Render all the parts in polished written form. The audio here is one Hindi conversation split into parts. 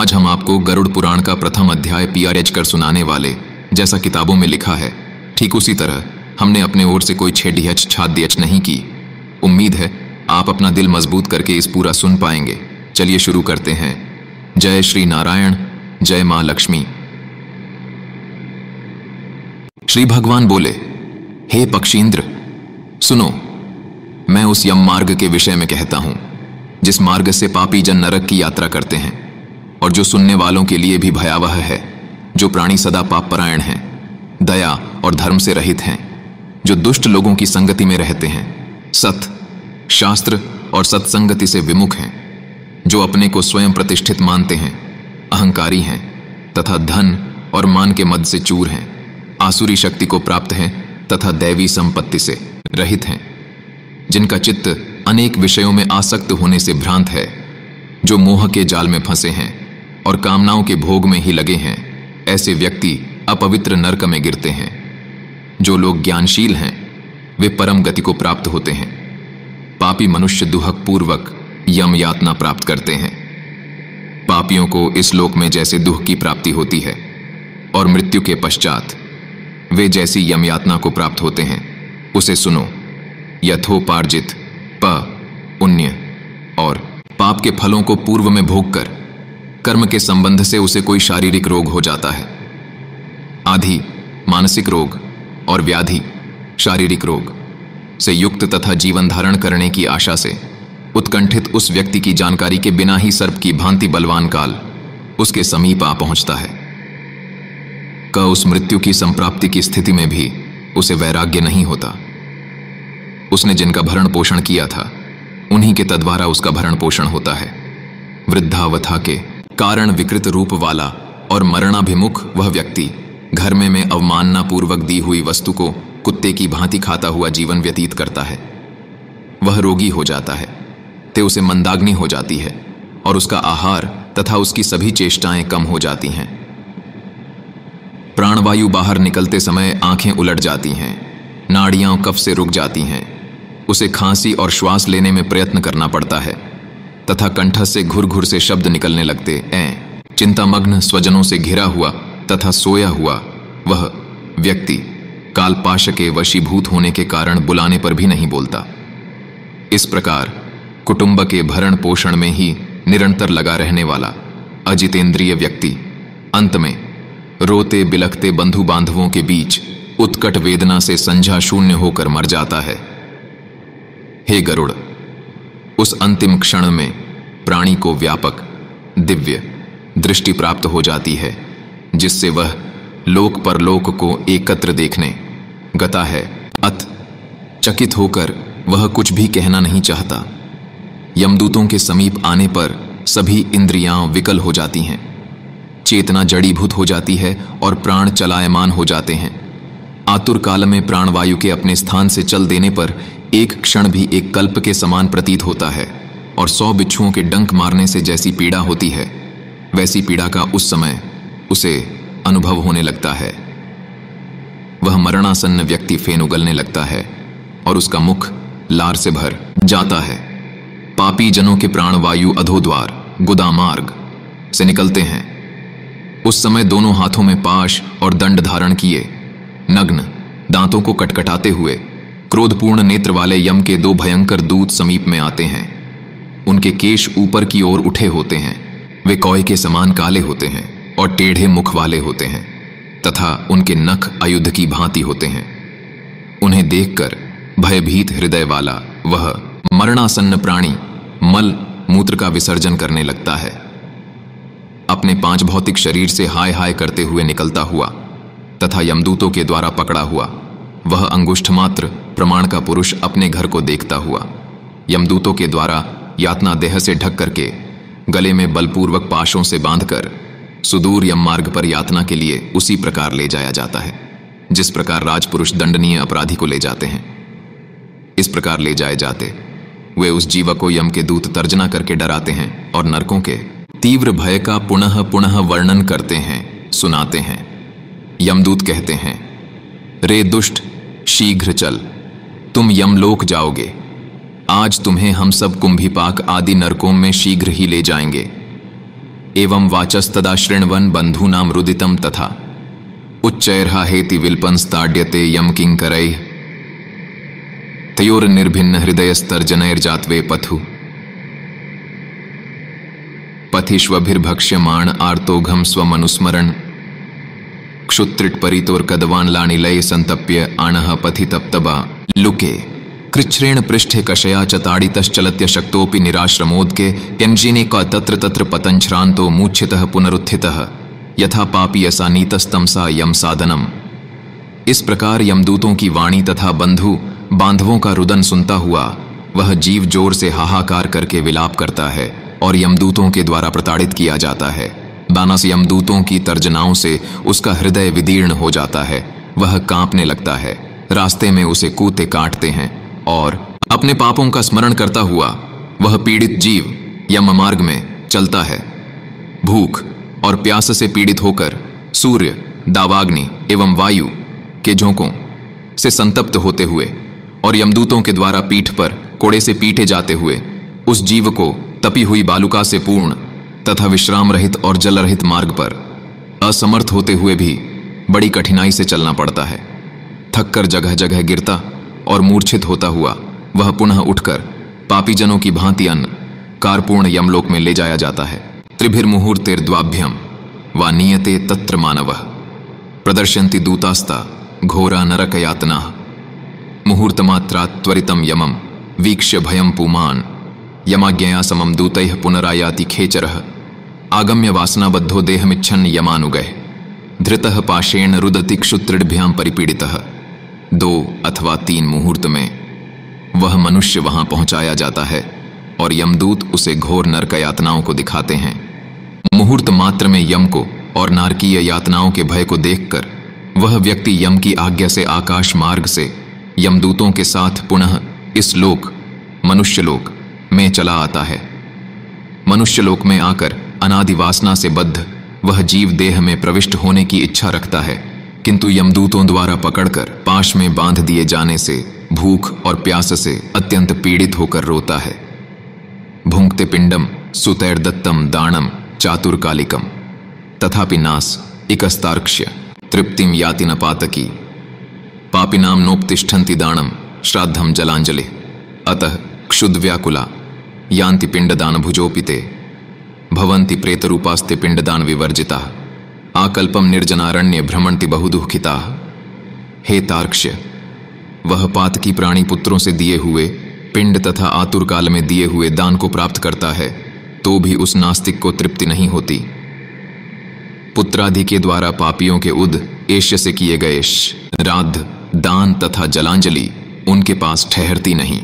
आज हम आपको गरुड़ पुराण का प्रथम अध्याय PRH कर सुनाने वाले। जैसा किताबों में लिखा है ठीक उसी तरह हमने अपने ओर से कोई छेड़ीहच छादीहच नहीं की। उम्मीद है आप अपना दिल मजबूत करके इस पूरा सुन पाएंगे। चलिए शुरू करते हैं। जय श्री नारायण, जय मां लक्ष्मी। श्री भगवान बोले, हे पक्षींद्र सुनो, मैं उस यम मार्ग के विषय में कहता हूं जिस मार्ग से पापी जन नरक की यात्रा करते हैं और जो सुनने वालों के लिए भी भयावह है। जो प्राणी सदा पापपरायण हैं, दया और धर्म से रहित हैं, जो दुष्ट लोगों की संगति में रहते हैं, सत, शास्त्र और सत्संगति से विमुख हैं, जो अपने को स्वयं प्रतिष्ठित मानते हैं, अहंकारी हैं तथा धन और मान के मद से चूर हैं, आसुरी शक्ति को प्राप्त हैं तथा दैवी संपत्ति से रहित हैं, जिनका चित्त अनेक विषयों में आसक्त होने से भ्रांत है, जो मोह के जाल में फंसे हैं और कामनाओं के भोग में ही लगे हैं। ऐसे व्यक्ति अपवित्र नरक में गिरते हैं। जो लोग ज्ञानशील हैं वे परम गति को प्राप्त होते हैं। पापी मनुष्य दुहक पूर्वक यम यातना प्राप्त करते हैं। पापियों को इस लोक में जैसे दुह की प्राप्ति होती है और मृत्यु के पश्चात वे जैसी यम यातना को प्राप्त होते हैं, उसे सुनो। यथोपार्जित पुण्य और पाप के फलों को पूर्व में भोग कर कर्म के संबंध से उसे कोई शारीरिक रोग हो जाता है। आधि मानसिक रोग और व्याधि शारीरिक रोग से युक्त तथा जीवन धारण करने की आशा से उत्कंठित उस व्यक्ति की जानकारी के बिना ही सर्प की भांति बलवान काल उसके समीप आ पहुंचता है। उस मृत्यु की संप्राप्ति की स्थिति में भी उसे वैराग्य नहीं होता। उसने जिनका भरण पोषण किया था उन्हीं के तद्वारा उसका भरण पोषण होता है। वृद्धावस्था के कारण विकृत रूप वाला और मरणाभिमुख वह व्यक्ति घर में अवमानना पूर्वक दी हुई वस्तु को कुत्ते की भांति खाता हुआ जीवन व्यतीत करता है। वह रोगी हो जाता है, ते उसे मंदाग्नि हो जाती है और उसका आहार तथा उसकी सभी चेष्टाएं कम हो जाती हैं। प्राणवायु बाहर निकलते समय आंखें उलट जाती हैं, नाड़ियां कफ से रुक जाती हैं, उसे खांसी और श्वास लेने में प्रयत्न करना पड़ता है तथा कंठ से घुर घुर से शब्द निकलने लगते हैं। चिंतामग्न स्वजनों से घिरा हुआ तथा सोया हुआ वह व्यक्ति कालपाश के वशीभूत होने के कारण बुलाने पर भी नहीं बोलता। इस प्रकार कुटुंब के भरण पोषण में ही निरंतर लगा रहने वाला अजितेंद्रिय व्यक्ति अंत में रोते बिलखते बंधु बांधवों के बीच उत्कट वेदना से संझा शून्य होकर मर जाता है। हे गरुड़, उस अंतिम क्षण में प्राणी को व्यापक दिव्य दृष्टि प्राप्त हो जाती है, जिससे वह लोक परलोक को एकत्र देखने गता है। अत चकित होकर वह कुछ भी कहना नहीं चाहता। यमदूतों के समीप आने पर सभी इंद्रियां विकल हो जाती हैं, चेतना जड़ीभूत हो जाती है और प्राण चलायमान हो जाते हैं। आतुर काल में प्राणवायु के अपने स्थान से चल देने पर एक क्षण भी एक कल्प के समान प्रतीत होता है और 100 बिच्छुओं के डंक मारने से जैसी पीड़ा होती है वैसी पीड़ा का उस समय उसे अनुभव होने लगता है। वह मरणासन्न व्यक्ति फेन उगलने लगता है और उसका मुख लार से भर जाता है। पापी जनों के प्राणवायु अधोद्वार गुदामार्ग से निकलते हैं। उस समय दोनों हाथों में पाश और दंड धारण किए, नग्न, दांतों को कटकटाते हुए, क्रोधपूर्ण नेत्र वाले यम के 2 भयंकर दूत समीप में आते हैं। उनके केश ऊपर की ओर उठे होते हैं। वे कौए के समान काले होते हैं और टेढ़े मुख वाले होते हैं तथा उनके नख आयुध की भांति होते हैं। उन्हें देखकर भयभीत हृदय वाला वह मरणासन्न प्राणी मल मूत्र का विसर्जन करने लगता है। अपने 5 भौतिक शरीर से हाय हाय करते हुए निकलता हुआ तथा यमदूतों के द्वारा पकड़ा हुआ वह अंगुष्ठ मात्र प्रमाण का पुरुष अपने घर को देखता हुआ यमदूतों के द्वारा यातना देह से ढक करके गले में बलपूर्वक पाशों से बांधकर सुदूर यम मार्ग पर यातना के लिए उसी प्रकार ले जाया जाता है जिस प्रकार राजपुरुष दंडनीय अपराधी को ले जाते हैं। इस प्रकार ले जाए जाते वे उस जीव को यम के दूत तर्जना करके डराते हैं और नरकों के तीव्र भय का पुनः पुनः वर्णन करते हैं, सुनाते हैं। यमदूत कहते हैं, रे दुष्ट, शीघ्र चल, तुम यमलोक जाओगे। आज तुम्हें हम सब कुंभीपाक आदि नरकों में शीघ्र ही ले जाएंगे। एवं वाचस्तदा शृण्वन् बन्धूनां रुदितं तथा उच्चैर्हाहेति विल्पंस्ताड्यते यम किंकरैः तयोर्निर्भिन्न हृदयस्तर्जनैर्जात्वे पथु पथिष्वभिर्भक्ष्यमाण आर्तोघं स्वमनुस्मरण क्षुत्रिट्परितोर्कदवान् लाणिलये संतप्य आणः पथि तप्तबा लुके कृच्छ्रेण पृष्ठे कषया च ताडितश्चलत्यशक्तोऽपि निराश्रमोदके यञ्जिने क तत्र तत्र पतञ्छ्रान्तो मूर्छितः पुनरुत्थितः यथा पापी ऐसा नीतस्तमसा यम साधनम। इस प्रकार यमदूतों की वाणी तथा बंधु बांधवों का रुदन सुनता हुआ वह जीव जोर से हाहाकार करके विलाप करता है और यमदूतों के द्वारा प्रताड़ित किया जाता है। दानस यमदूतों की तर्जनाओं से उसका हृदय विदीर्ण हो जाता है, वह कांपने लगता है। रास्ते में उसे कूते काटते हैं और अपने पापों का स्मरण करता हुआ वह पीड़ित जीव यम मार्ग में चलता है। भूख और प्यास से पीड़ित होकर सूर्य, दावाग्नि एवं वायु के झोंकों से संतप्त होते हुए और यमदूतों के द्वारा पीठ पर कोड़े से पीटे जाते हुए उस जीव को तपी हुई बालुका से पूर्ण तथा विश्राम रहित और जल रहित मार्ग पर असमर्थ होते हुए भी बड़ी कठिनाई से चलना पड़ता है। थककर जगह जगह गिरता और मूर्छित होता हुआ वह पुनः उठकर पापीजनों की भांति अन्न कारपूर्ण यमलोक में ले जाया जाता है। त्रिभिर्मुहूर्तेर्द्वाभ्यम वा नीयते तत्र मानवः प्रदर्शन्ति दूतास्ता घोरा नरकयातनाः मुहूर्तमात्रात् त्वरितं यमं वीक्ष्य भयं पुमान् यमाज्ञया समं दूतैः पुनरायाति खेचरः आगम्य वासनाबद्धो देहमिच्छन् यमानुगैः धृतः पाशेन रुदति क्षुत्रिभ्यां परिपीडितः। 2 अथवा 3 मुहूर्त में वह मनुष्य वहां पहुंचाया जाता है और यमदूत उसे घोर नरक यातनाओं को दिखाते हैं। मुहूर्त मात्र में यम को और नारकीय यातनाओं के भय को देखकर वह व्यक्ति यम की आज्ञा से आकाश मार्ग से यमदूतों के साथ पुनः इस लोक मनुष्यलोक में चला आता है। मनुष्यलोक में आकर अनादि वासना से बद्ध वह जीव देह में प्रविष्ट होने की इच्छा रखता है, किंतु यमदूतों द्वारा पकड़कर पाश में बांध दिए जाने से भूख और प्यास से अत्यंत पीड़ित होकर रोता है। भुंक्ते पिंडम सुतैर्दत्तम दानम चातुर्कालिकम तथापि नास इकस्तार्क्ष्य तृप्तिम याति न पातकी पापिनाम नोपतिष्ठन्ति दानम श्राद्धम जलांजलि अतः क्षुद्व्याकुला यान्ति पिंडदान भुजोपिते भवन्ति प्रेतरूपास्ते पिंडदान विवर्जिताः आकल्पम निर्जनारण्य भ्रमन्ति बहुदुःखिताः। हे तार्क्ष्य, वह पातकी प्राणी पुत्रों से दिए हुए पिंड तथा आतुर काल में दिए हुए दान को प्राप्त करता है तो भी उस नास्तिक को तृप्ति नहीं होती। पुत्रादि के द्वारा पापियों के उद एष्य से किए गए श्राद्ध दान तथा जलांजलि उनके पास ठहरती नहीं।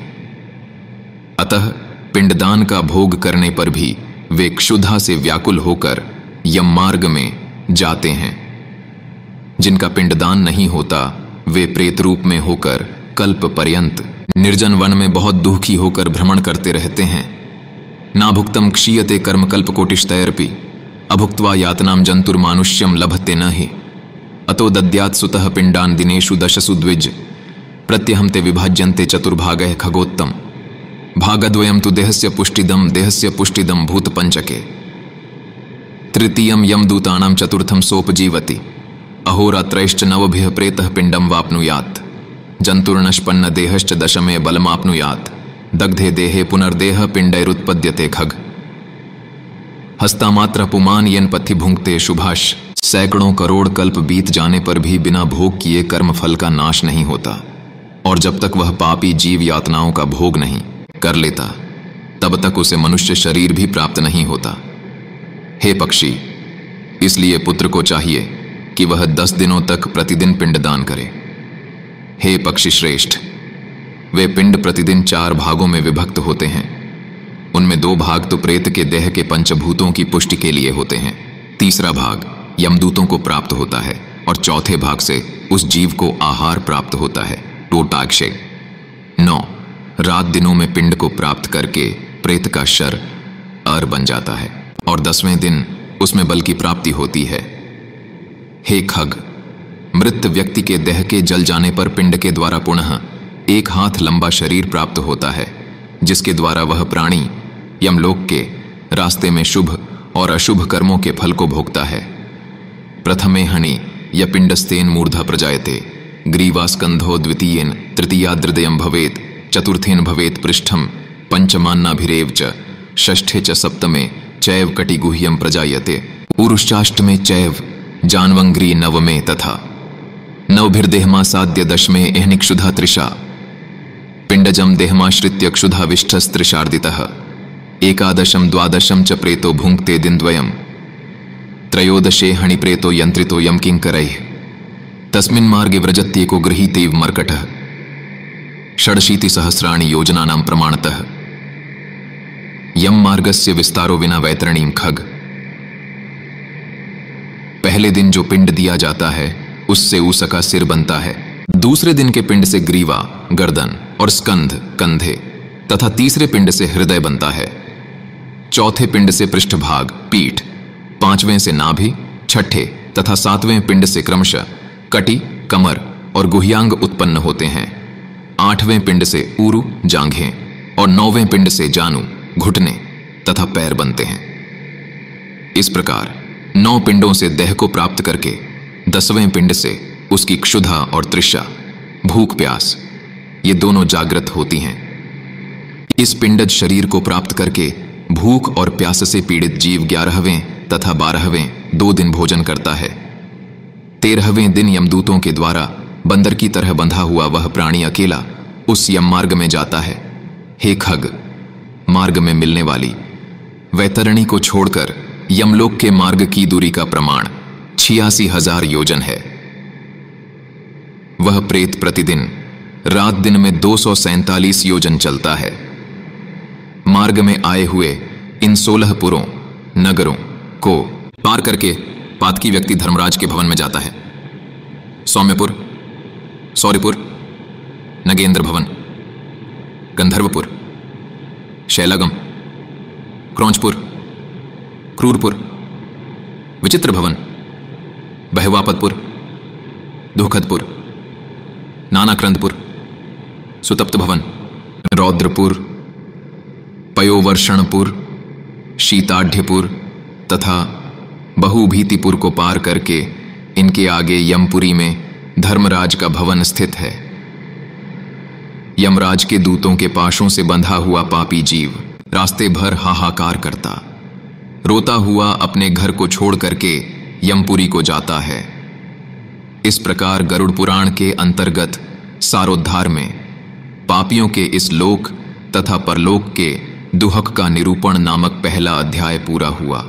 अतः पिंडदान का भोग करने पर भी वे क्षुधा से व्याकुल होकर यम मार्ग में जाते हैं। जिनका पिंडदान नहीं होता वे प्रेत रूप में होकर कल्प पर्यंत निर्जन वन में बहुत दुखी होकर भ्रमण करते रहते हैं। नाभुक्तम क्षीयते कर्मकल्प कोटिशतैरपि अभुक्त्वा यातनाम जंतुर्मानुष्यम लभते न हि अतो दद्यात् सुतः पिंडान दिनेषु दशसु द्विज प्रत्यहं ते विभाज्यन्ते चतुर्भागः खगोत्तम भागद्वयं तु देहस्य पुष्टिदम भूतपंचके तृतीयं यमदूतानां चतुर्थं सोपजीवति अहोरात्रैश्च नवभिः प्रेतः पिंडं वाप्नुयात् जंतुर्नष्पन्न देहश्च दशमे बलमाप्नुयात् दग्धे देहे पुनर्देह पिंडैरुत्पद्यते खग हस्तामात्र पुमान येन पथि भुंक्ते शुभाश। सैकड़ों करोड़ कल्प बीत जाने पर भी बिना भोग किए कर्म फल का नाश नहीं होता और जब तक वह पापी जीव यातनाओं का भोग नहीं कर लेता तब तक उसे मनुष्य शरीर भी प्राप्त नहीं होता। हे पक्षी, इसलिए पुत्र को चाहिए कि वह 10 दिनों तक प्रतिदिन पिंडदान करे। हे पक्षी श्रेष्ठ, वे पिंड प्रतिदिन 4 भागों में विभक्त होते हैं। उनमें 2 भाग तो प्रेत के देह के पंचभूतों की पुष्टि के लिए होते हैं, तीसरा भाग यमदूतों को प्राप्त होता है और चौथे भाग से उस जीव को आहार प्राप्त होता है। टोटाक्षय 9 रात दिनों में पिंड को प्राप्त करके प्रेत का शर अर बन जाता है और 10वें दिन उसमें बल की प्राप्ति होती है। हे खग, मृत व्यक्ति के देह के जल जाने पर पिंड के द्वारा पुनः 1 हाथ लंबा शरीर प्राप्त होता है, जिसके द्वारा वह प्राणी यमलोक के रास्ते में शुभ और अशुभ कर्मों के फल को भोगता है। प्रथमे हनि य पिंडस्तेन मूर्धा प्रजायते ग्रीवास्कंधो द्वितीयेन तृतीयाद्रदयं भवेत् चतुर्थेन भवेत् पृष्ठम पंचमान्नाभिरेव च षष्ठे च सप्तमे चैव कटिगुह्यं प्रजायते उरुश्चाष्टमे चैव जानवंग्री नवमे तथा नवभिर्देहमासाद्य दशमे एहनिक्षुधा त्रिषा पिंडजम देहमाश्रित्य क्षुधा विष्ठस्त्रिशार्दितः एकादशम द्वादशम च प्रेतो भुंक्ते दिनद्वयम् त्रयोदशे हणिप्रेतो यंत्रितो यम किंकरैः तस्मिन् मार्गे व्रजत्येको गृहीतैव मर्कटः षडशीतिसहस्राणि योजनानां प्रमाणतः यम मार्गस्य विस्तारो विना वैतरणीं खग। पहले दिन जो पिंड दिया जाता है उससे ऊसक का सिर बनता है, दूसरे दिन के पिंड से ग्रीवा गर्दन और स्कंध कंधे तथा तीसरे पिंड से हृदय बनता है, चौथे पिंड से पृष्ठभाग पीठ, पांचवें से नाभि, छठे तथा सातवें पिंड से क्रमशः कटी कमर और गुह्यांग उत्पन्न होते हैं, आठवें पिंड से ऊरु जांघें और नौवें पिंड से जानू घुटने तथा पैर बनते हैं। इस प्रकार 9 पिंडों से देह को प्राप्त करके 10वें पिंड से उसकी क्षुधा और तृष्णा भूख प्यास ये दोनों जागृत होती हैं। इस पिंडज शरीर को प्राप्त करके भूख और प्यास से पीड़ित जीव 11वें तथा 12वें 2 दिन भोजन करता है। 13वें दिन यमदूतों के द्वारा बंदर की तरह बंधा हुआ वह प्राणी अकेला उस यम मार्ग में जाता है। हे खग, मार्ग में मिलने वाली वैतरणी को छोड़कर यमलोक के मार्ग की दूरी का प्रमाण 86,000 योजन है। वह प्रेत प्रतिदिन रात दिन में 247 योजन चलता है। मार्ग में आए हुए इन 16 पुरों नगरों को पार करके पातकी व्यक्ति धर्मराज के भवन में जाता है। सौम्यपुर, सौरिपुर, नगेंद्र भवन, गंधर्वपुर, शैलगम, क्रौंचपुर, क्रूरपुर, विचित्र भवन, बहवापतपुर, दुखदपुर, नानाक्रंदपुर, सुतप्त भवन, रौद्रपुर, पयोवर्षणपुर, शीताढ़्यपुर तथा बहुभीतिपुर को पार करके इनके आगे यमपुरी में धर्मराज का भवन स्थित है। यमराज के दूतों के पाशों से बंधा हुआ पापी जीव रास्ते भर हाहाकार करता रोता हुआ अपने घर को छोड़ करके यमपुरी को जाता है। इस प्रकार गरुड़ पुराण के अंतर्गत सारोद्धार में पापियों के इस लोक तथा परलोक के दुहक का निरूपण नामक पहला अध्याय पूरा हुआ।